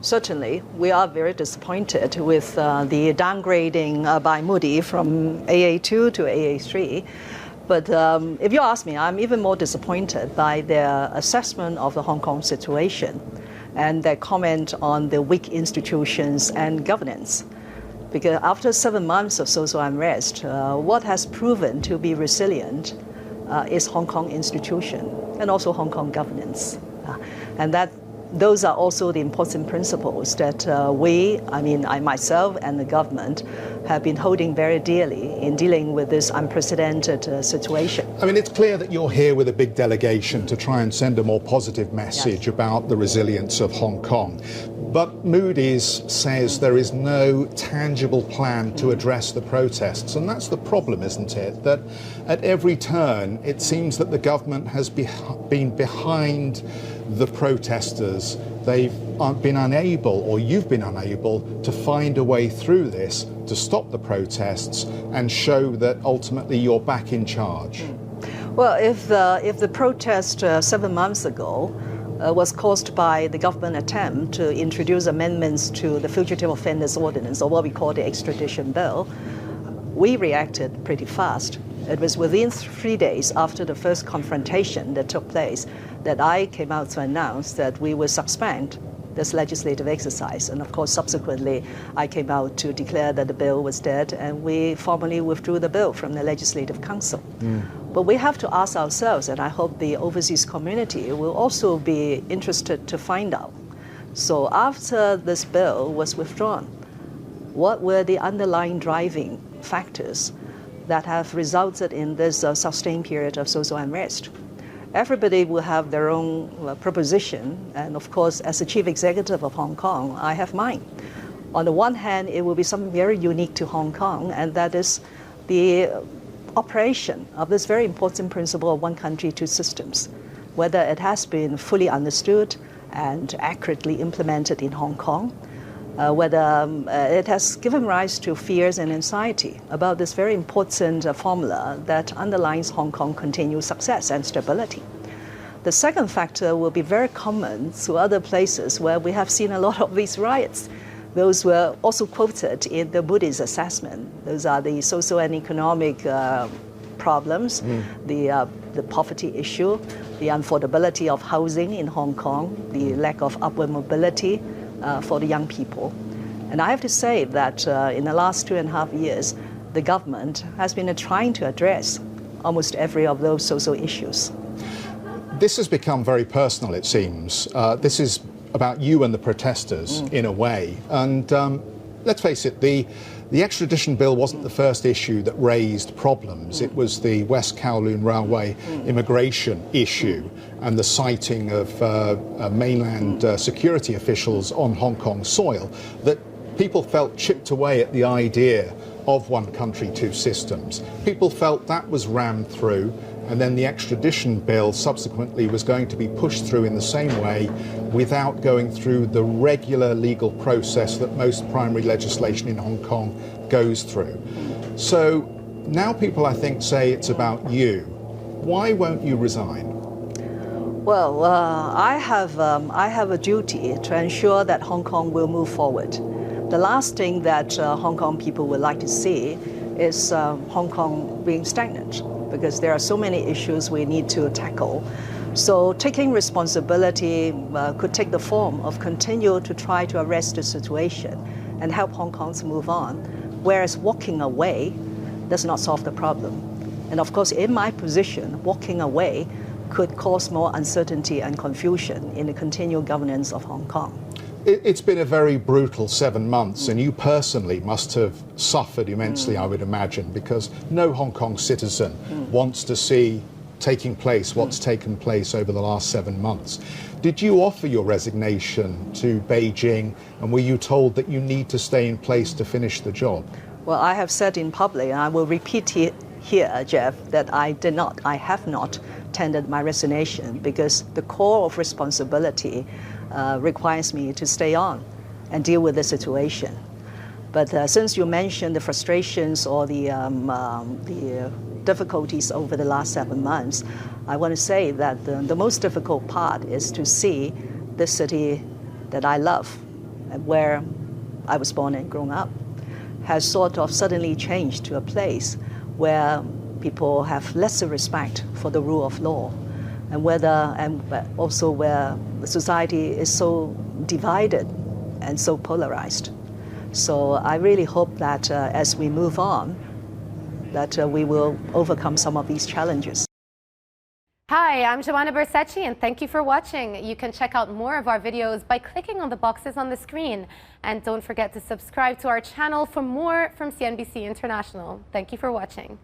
Certainly, we are very disappointed with the downgrading by Moody from AA2 to AA3. But if you ask me, I'm even more disappointed by their assessment of the Hong Kong situation and their comment on the weak institutions and governance. Because after 7 months of social unrest, what has proven to be resilient is Hong Kong institution and also Hong Kong governance. And those are also the important principles that I myself and the government have been holding very dearly in dealing with this unprecedented situation. I mean, it's clear that you're here with a big delegation to try and send a more positive message about the resilience of Hong Kong. But Moody's says there is no tangible plan to address the protests. And that's the problem, isn't it? That at every turn, it seems that the government has been behind the protesters. They've been unable, or you've been unable, to find a way through this to stop the protests and show that ultimately you're back in charge. Well, if the protest 7 months ago was caused by the government attempt to introduce amendments to the Fugitive Offenders Ordinance, or what we call the extradition bill, we reacted pretty fast. It was within 3 days after the first confrontation that took place that I came out to announce that we will suspend this legislative exercise. And of course, subsequently, I came out to declare that the bill was dead, and we formally withdrew the bill from the Legislative Council. But we have to ask ourselves, and I hope the overseas community will also be interested to find out. So after this bill was withdrawn, what were the underlying driving factors that have resulted in this sustained period of social unrest? Everybody will have their own proposition, and of course, as the chief executive of Hong Kong, I have mine. On the one hand, it will be something very unique to Hong Kong, and that is the operation of this very important principle of one country, two systems, whether it has been fully understood and accurately implemented in Hong Kong, whether it has given rise to fears and anxiety about this very important formula that underlines Hong Kong continued success and stability. The second factor will be very common to other places where we have seen a lot of these riots. Those were also quoted in the Moody's assessment. Those are the social and economic problems, the poverty issue, the affordability of housing in Hong Kong, the lack of upward mobility for the young people. And I have to say that in the last 2.5 years, the government has been trying to address almost every of those social issues. This has become very personal, it seems. This is about you and the protesters in a way. And let's face it, the extradition bill wasn't the first issue that raised problems. It was the West Kowloon Railway immigration issue and the sighting of mainland security officials on Hong Kong soil that people felt chipped away at the idea of one country, two systems. People felt that was rammed through, and then the extradition bill subsequently was going to be pushed through in the same way without going through the regular legal process that most primary legislation in Hong Kong goes through. So now people, I think, say it's about you. Why won't you resign? Well, I have a duty to ensure that Hong Kong will move forward. The last thing that Hong Kong people would like to see is Hong Kong being stagnant, because there are so many issues we need to tackle. So taking responsibility could take the form of continue to try to arrest the situation and help Hong Kong to move on, whereas walking away does not solve the problem. And of course, in my position, walking away could cause more uncertainty and confusion in the continued governance of Hong Kong. It's been a very brutal 7 months, and you personally must have suffered immensely, I would imagine, because no Hong Kong citizen wants to see taking place what's taken place over the last 7 months. Did you offer your resignation to Beijing, and were you told that you need to stay in place to finish the job? Well, I have said in public, and I will repeat here, Jeff, that I have not tendered my resignation, because the core of responsibility requires me to stay on and deal with the situation. But since you mentioned the frustrations or the difficulties over the last 7 months, I want to say that the most difficult part is to see this city that I love where I was born and grown up, has sort of suddenly changed to a place where people have lesser respect for the rule of law, and also where the society is so divided and so polarized. So I really hope that as we move on, that we will overcome some of these challenges. Hi, I'm Joanna Bersecci, and thank you for watching. You can check out more of our videos by clicking on the boxes on the screen. And don't forget to subscribe to our channel for more from CNBC International. Thank you for watching.